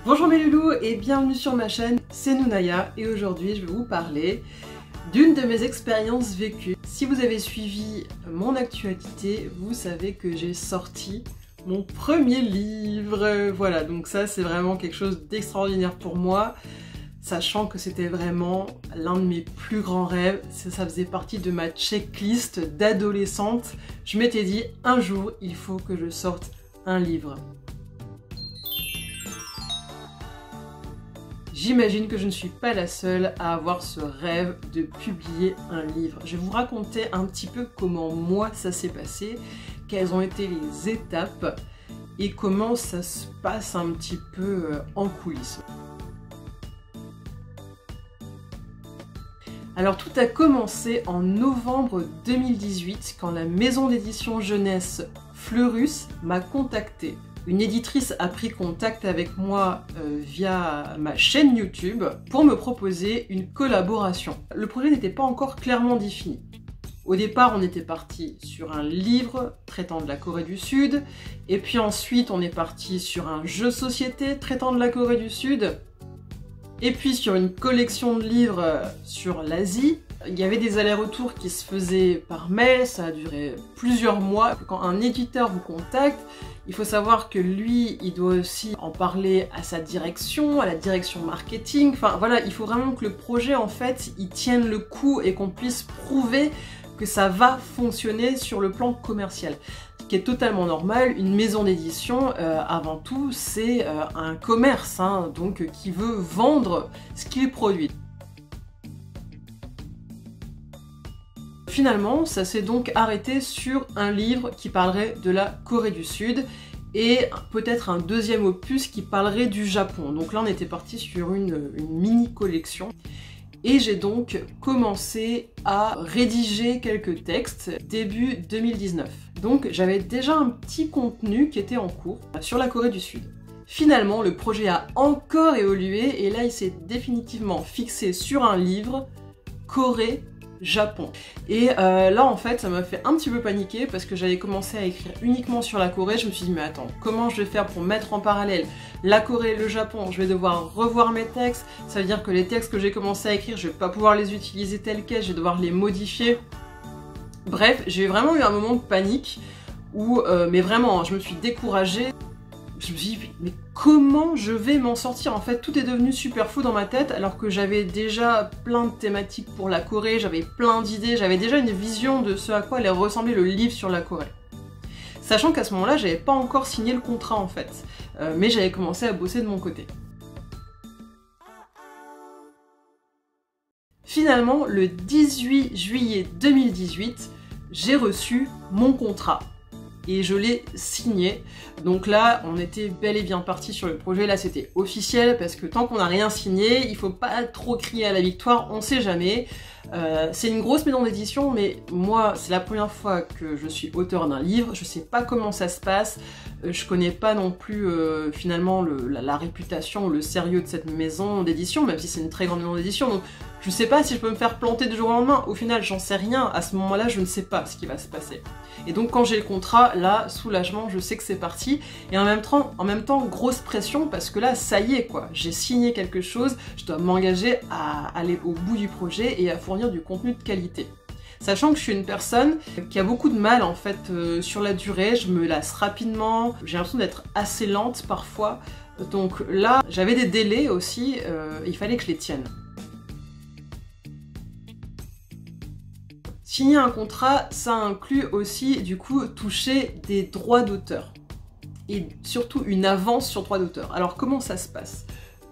Bonjour mes loulous et bienvenue sur ma chaîne, c'est Nounaya et aujourd'hui je vais vous parler d'une de mes expériences vécues. Si vous avez suivi mon actualité, vous savez que j'ai sorti mon premier livre. Voilà, donc ça c'est vraiment quelque chose d'extraordinaire pour moi, sachant que c'était vraiment l'un de mes plus grands rêves. Ça faisait partie de ma checklist d'adolescente. Je m'étais dit un jour il faut que je sorte un livre. J'imagine que je ne suis pas la seule à avoir ce rêve de publier un livre. Je vais vous raconter un petit peu comment moi ça s'est passé, quelles ont été les étapes et comment ça se passe un petit peu en coulisses. Alors tout a commencé en novembre 2018 quand la maison d'édition jeunesse Fleurus m'a contactée. Une éditrice a pris contact avec moi via ma chaîne YouTube pour me proposer une collaboration. Le projet n'était pas encore clairement défini. Au départ, on était parti sur un livre traitant de la Corée du Sud, et puis ensuite on est parti sur un jeu de société traitant de la Corée du Sud, et puis sur une collection de livres sur l'Asie. Il y avait des allers-retours qui se faisaient par mail, ça a duré plusieurs mois. Quand un éditeur vous contacte, il faut savoir que lui, il doit aussi en parler à sa direction, à la direction marketing. Enfin voilà, il faut vraiment que le projet, en fait, il tienne le coup et qu'on puisse prouver que ça va fonctionner sur le plan commercial. Ce qui est totalement normal, une maison d'édition, avant tout, c'est un commerce, hein, donc qui veut vendre ce qu'il produit. Finalement, ça s'est donc arrêté sur un livre qui parlerait de la Corée du Sud et peut-être un deuxième opus qui parlerait du Japon. Donc là, on était parti sur une mini collection. Et j'ai donc commencé à rédiger quelques textes début 2019. Donc j'avais déjà un petit contenu qui était en cours sur la Corée du Sud. Finalement, le projet a encore évolué et là, il s'est définitivement fixé sur un livre Corée Japon. Et là en fait ça m'a fait un petit peu paniquer parce que j'avais commencé à écrire uniquement sur la Corée. Je me suis dit mais attends, comment je vais faire pour mettre en parallèle la Corée et le Japon? Je vais devoir revoir mes textes, ça veut dire que les textes que j'ai commencé à écrire, je vais pas pouvoir les utiliser tels quels, je vais devoir les modifier. Bref, j'ai vraiment eu un moment de panique où, mais vraiment, je me suis découragée. Je me suis dit, mais comment je vais m'en sortir? En fait, tout est devenu super fou dans ma tête, alors que j'avais déjà plein de thématiques pour la Corée, j'avais plein d'idées, j'avais déjà une vision de ce à quoi allait ressembler le livre sur la Corée. Sachant qu'à ce moment-là, j'avais pas encore signé le contrat en fait, mais j'avais commencé à bosser de mon côté. Finalement, le 18 juillet 2018, j'ai reçu mon contrat. Et je l'ai signé. Donc là, on était bel et bien parti sur le projet. Là, c'était officiel parce que tant qu'on n'a rien signé, il faut pas trop crier à la victoire, on sait jamais. C'est une grosse maison d'édition, mais moi, c'est la première fois que je suis auteur d'un livre. Je sais pas comment ça se passe. Je connais pas non plus finalement la réputation ou le sérieux de cette maison d'édition, même si c'est une très grande maison d'édition. Donc je sais pas si je peux me faire planter du jour au lendemain. Au final, j'en sais rien. À ce moment-là, je ne sais pas ce qui va se passer. Et donc quand j'ai le contrat, là, soulagement, je sais que c'est parti. Et en même temps, grosse pression parce que là, ça y est quoi. J'ai signé quelque chose, je dois m'engager à aller au bout du projet et à fournir du contenu de qualité. Sachant que je suis une personne qui a beaucoup de mal en fait sur la durée, je me lasse rapidement, j'ai l'impression d'être assez lente parfois. Donc là, j'avais des délais aussi, il fallait que je les tienne. Signer un contrat, ça inclut aussi du coup toucher des droits d'auteur et surtout une avance sur droits d'auteur. Alors comment ça se passe?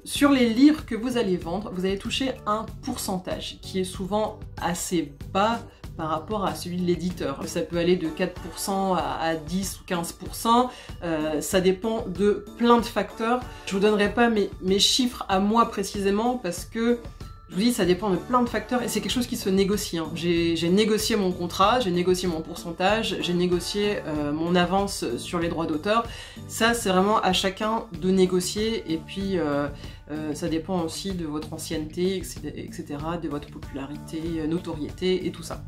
Sur les livres que vous allez vendre, vous allez toucher un pourcentage qui est souvent assez bas par rapport à celui de l'éditeur. Ça peut aller de 4% à 10 ou 15%, ça dépend de plein de facteurs. Je vous donnerai pas mes chiffres à moi précisément parce que je vous dis, ça dépend de plein de facteurs et c'est quelque chose qui se négocie. Hein. J'ai négocié mon contrat, j'ai négocié mon pourcentage, j'ai négocié mon avance sur les droits d'auteur. Ça, c'est vraiment à chacun de négocier et puis ça dépend aussi de votre ancienneté, etc., de votre popularité, notoriété et tout ça.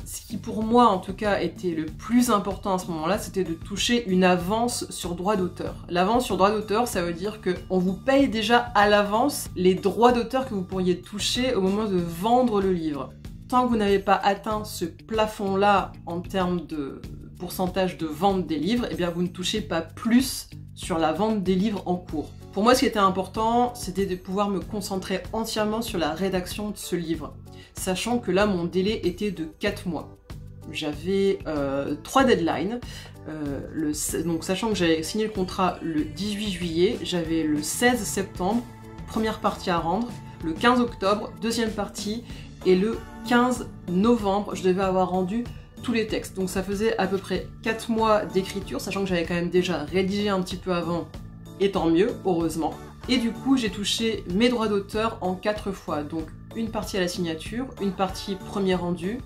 Ce qui pour moi en tout cas était le plus important à ce moment-là, c'était de toucher une avance sur droit d'auteur. L'avance sur droit d'auteur, ça veut dire qu'on vous paye déjà à l'avance les droits d'auteur que vous pourriez toucher au moment de vendre le livre. Tant que vous n'avez pas atteint ce plafond-là en termes de pourcentage de vente des livres, eh bien vous ne touchez pas plus sur la vente des livres en cours. Pour moi, ce qui était important, c'était de pouvoir me concentrer entièrement sur la rédaction de ce livre, sachant que là, mon délai était de 4 mois. J'avais 3 deadlines, donc sachant que j'avais signé le contrat le 18 juillet, j'avais le 16 septembre, première partie à rendre, le 15 octobre, deuxième partie, et le 15 novembre, je devais avoir rendu tous les textes. Donc ça faisait à peu près 4 mois d'écriture, sachant que j'avais quand même déjà rédigé un petit peu avant, et tant mieux, heureusement. Et du coup, j'ai touché mes droits d'auteur en 4 fois. Donc une partie à la signature, une partie premier rendu,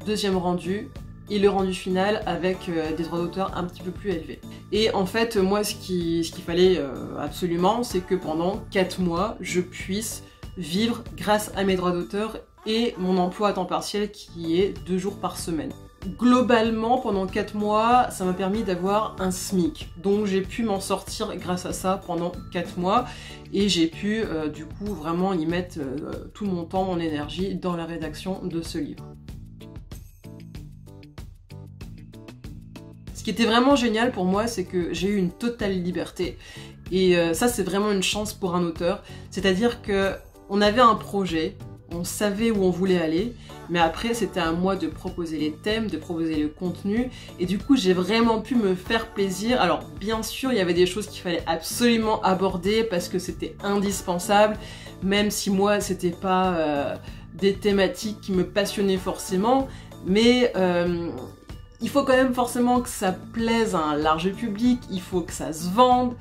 deuxième rendu, et le rendu final avec des droits d'auteur un petit peu plus élevés. Et en fait, moi, ce qu'il fallait absolument, c'est que pendant 4 mois, je puisse vivre grâce à mes droits d'auteur et mon emploi à temps partiel qui est 2 jours par semaine. Globalement, pendant 4 mois, ça m'a permis d'avoir un SMIC. Donc j'ai pu m'en sortir grâce à ça pendant 4 mois et j'ai pu du coup vraiment y mettre tout mon temps, mon énergie dans la rédaction de ce livre. Ce qui était vraiment génial pour moi, c'est que j'ai eu une totale liberté. Et ça, c'est vraiment une chance pour un auteur. C'est-à-dire que on avait un projet, on savait où on voulait aller, mais après c'était à moi de proposer les thèmes, de proposer le contenu, et du coup j'ai vraiment pu me faire plaisir. Alors bien sûr il y avait des choses qu'il fallait absolument aborder parce que c'était indispensable, même si moi c'était pas des thématiques qui me passionnaient forcément, mais il faut quand même forcément que ça plaise à un large public, il faut que ça se vende,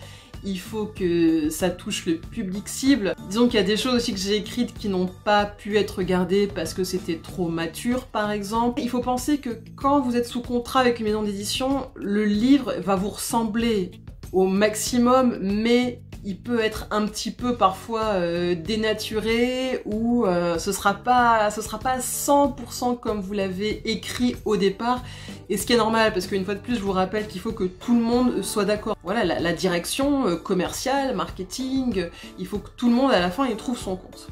il faut que ça touche le public cible. Disons qu'il y a des choses aussi que j'ai écrites qui n'ont pas pu être regardées parce que c'était trop mature, par exemple. Il faut penser que quand vous êtes sous contrat avec une maison d'édition, le livre va vous ressembler au maximum, mais il peut être un petit peu parfois dénaturé ou ce sera pas 100% comme vous l'avez écrit au départ, et ce qui est normal parce qu'une fois de plus je vous rappelle qu'il faut que tout le monde soit d'accord. Voilà, la direction commerciale, marketing, il faut que tout le monde à la fin y trouve son compte.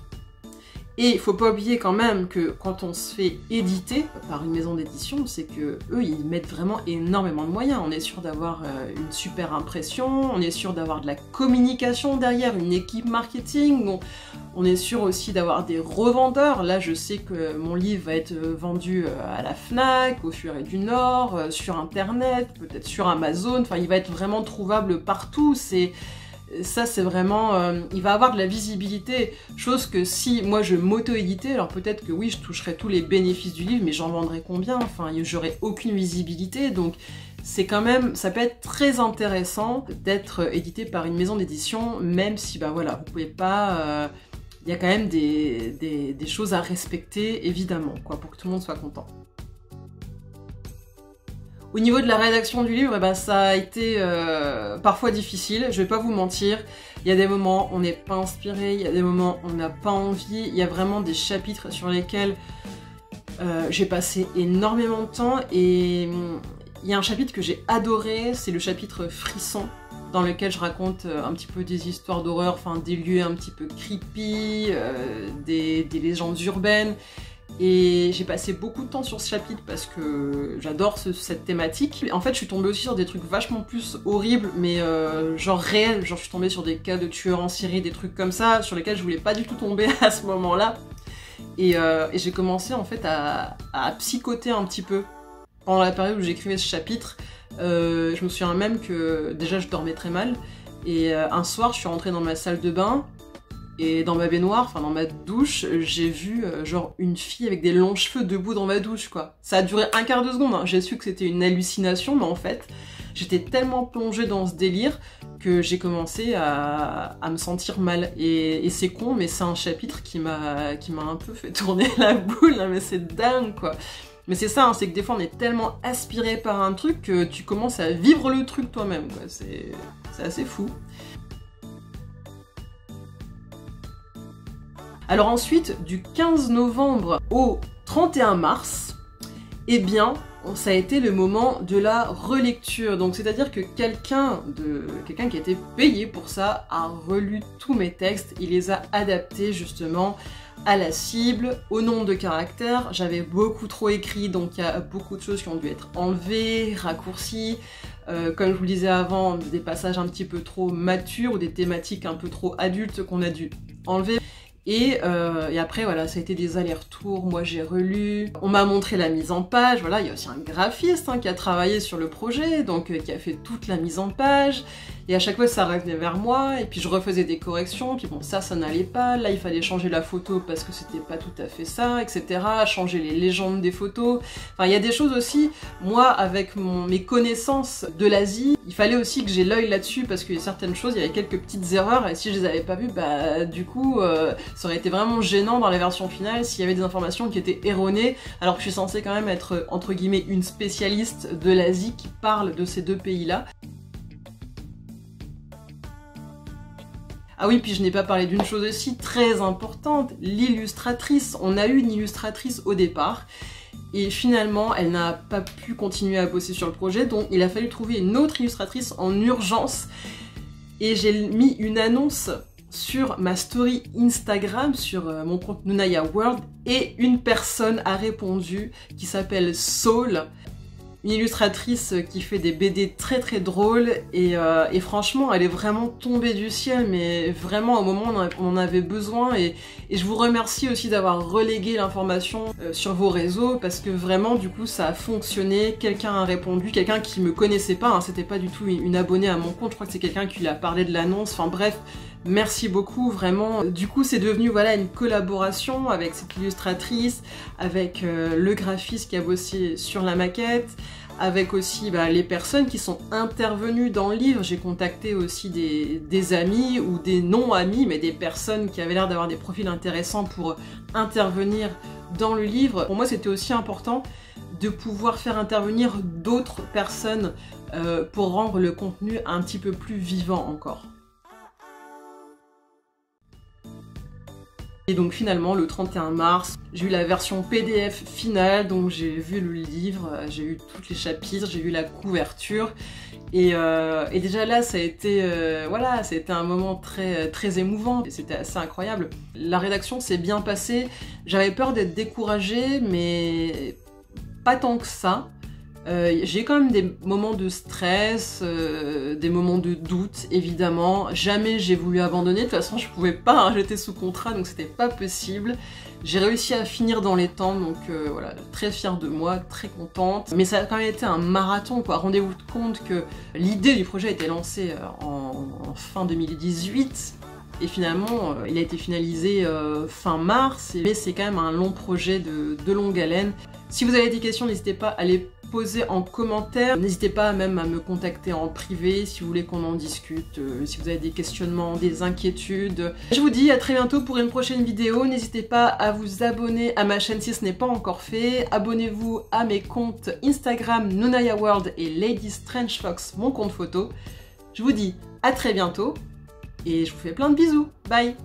Et il faut pas oublier quand même que quand on se fait éditer par une maison d'édition, c'est que eux ils mettent vraiment énormément de moyens. On est sûr d'avoir une super impression, on est sûr d'avoir de la communication derrière, une équipe marketing, on est sûr aussi d'avoir des revendeurs. Là je sais que mon livre va être vendu à la Fnac, au Furet du Nord, sur internet, peut-être sur Amazon, enfin il va être vraiment trouvable partout. Ça c'est vraiment, il va avoir de la visibilité, chose que si moi je m'auto-éditais, alors peut-être que oui je toucherais tous les bénéfices du livre, mais j'en vendrais combien? Enfin j'aurais aucune visibilité, donc c'est quand même, ça peut être très intéressant d'être édité par une maison d'édition, même si bah voilà, vous pouvez pas, il y a quand même des choses à respecter évidemment, quoi, pour que tout le monde soit content. Au niveau de la rédaction du livre, eh ben, ça a été parfois difficile, je vais pas vous mentir. Il y a des moments où on n'est pas inspiré, il y a des moments où on n'a pas envie, il y a vraiment des chapitres sur lesquels j'ai passé énormément de temps, et il y a un chapitre que j'ai adoré, c'est le chapitre Frisson, dans lequel je raconte un petit peu des histoires d'horreur, enfin des lieux un petit peu creepy, des légendes urbaines. Et j'ai passé beaucoup de temps sur ce chapitre parce que j'adore cette thématique. En fait, je suis tombée aussi sur des trucs vachement plus horribles, mais genre réels. Genre, je suis tombée sur des cas de tueurs en série, des trucs comme ça, sur lesquels je voulais pas du tout tomber à ce moment-là. Et j'ai commencé en fait à psychoter un petit peu pendant la période où j'écrivais ce chapitre. Je me souviens même que déjà je dormais très mal. Et un soir, je suis rentrée dans ma salle de bain. Et dans ma baignoire, enfin dans ma douche, j'ai vu genre une fille avec des longs cheveux debout dans ma douche, quoi. Ça a duré un quart de seconde, hein. J'ai su que c'était une hallucination, mais en fait, j'étais tellement plongée dans ce délire que j'ai commencé à me sentir mal. Et c'est con, mais c'est un chapitre qui m'a un peu fait tourner la boule, hein, mais c'est dingue, quoi. Mais c'est ça, hein, c'est que des fois on est tellement aspiré par un truc que tu commences à vivre le truc toi-même, quoi. C'est assez fou. Alors ensuite, du 15 novembre au 31 mars, Eh bien, ça a été le moment de la relecture. Donc c'est-à-dire que quelqu'un qui a été payé pour ça a relu tous mes textes, il les a adaptés justement à la cible, au nombre de caractères. J'avais beaucoup trop écrit, donc il y a beaucoup de choses qui ont dû être enlevées, raccourcies. Comme je vous le disais avant, des passages un petit peu trop matures ou des thématiques un peu trop adultes qu'on a dû enlever. Et après voilà, ça a été des allers-retours, moi j'ai relu, on m'a montré la mise en page, voilà, il y a aussi un graphiste qui a travaillé sur le projet, donc qui a fait toute la mise en page, et à chaque fois ça revenait vers moi, et puis je refaisais des corrections, puis bon ça n'allait pas, là il fallait changer la photo parce que c'était pas tout à fait ça, etc., changer les légendes des photos, enfin il y a des choses aussi, moi avec mes connaissances de l'Asie, il fallait aussi que j'ai l'œil là-dessus, parce qu'il y a certaines choses, il y avait quelques petites erreurs, et si je les avais pas vues, bah du coup... ça aurait été vraiment gênant dans la version finale s'il y avait des informations qui étaient erronées, alors que je suis censée quand même être, entre guillemets, une spécialiste de l'Asie qui parle de ces deux pays-là. Ah oui, puis je n'ai pas parlé d'une chose aussi très importante, l'illustratrice. On a eu une illustratrice au départ, et finalement, elle n'a pas pu continuer à bosser sur le projet, donc il a fallu trouver une autre illustratrice en urgence, et j'ai mis une annonce sur ma story Instagram, sur mon compte Nunaya World, et une personne a répondu qui s'appelle Saul, une illustratrice qui fait des BD très très drôles, et franchement elle est vraiment tombée du ciel, mais vraiment au moment où on en avait besoin, et je vous remercie aussi d'avoir relégué l'information sur vos réseaux, parce que vraiment du coup ça a fonctionné, quelqu'un a répondu, quelqu'un qui me connaissait pas, c'était pas du tout une abonnée à mon compte, je crois que c'est quelqu'un qui lui a parlé de l'annonce, enfin bref, merci beaucoup, vraiment. Du coup, c'est devenu voilà une collaboration avec cette illustratrice, avec le graphiste qui a bossé sur la maquette, avec aussi les personnes qui sont intervenues dans le livre. J'ai contacté aussi des amis ou des non-amis, mais des personnes qui avaient l'air d'avoir des profils intéressants pour intervenir dans le livre. Pour moi, c'était aussi important de pouvoir faire intervenir d'autres personnes pour rendre le contenu un petit peu plus vivant encore. Et donc finalement, le 31 mars, j'ai eu la version PDF finale, donc j'ai vu le livre, j'ai eu tous les chapitres, j'ai eu la couverture, et déjà là, ça a été, voilà, c'était un moment très, très émouvant, et c'était assez incroyable. La rédaction s'est bien passée, j'avais peur d'être découragée, mais pas tant que ça. J'ai quand même des moments de stress, des moments de doute, évidemment. Jamais j'ai voulu abandonner, de toute façon je pouvais pas, j'étais sous contrat, donc c'était pas possible. J'ai réussi à finir dans les temps, donc voilà, très fière de moi, très contente. Mais ça a quand même été un marathon, quoi. Rendez-vous compte que l'idée du projet a été lancée en fin 2018, et finalement il a été finalisé fin mars, mais c'est quand même un long projet de longue haleine. Si vous avez des questions, n'hésitez pas à les poser en commentaire. N'hésitez pas même à me contacter en privé si vous voulez qu'on en discute, si vous avez des questionnements, des inquiétudes. Je vous dis à très bientôt pour une prochaine vidéo. N'hésitez pas à vous abonner à ma chaîne si ce n'est pas encore fait. Abonnez-vous à mes comptes Instagram Nunaya World et Lady Strange Fox, mon compte photo. Je vous dis à très bientôt et je vous fais plein de bisous. Bye!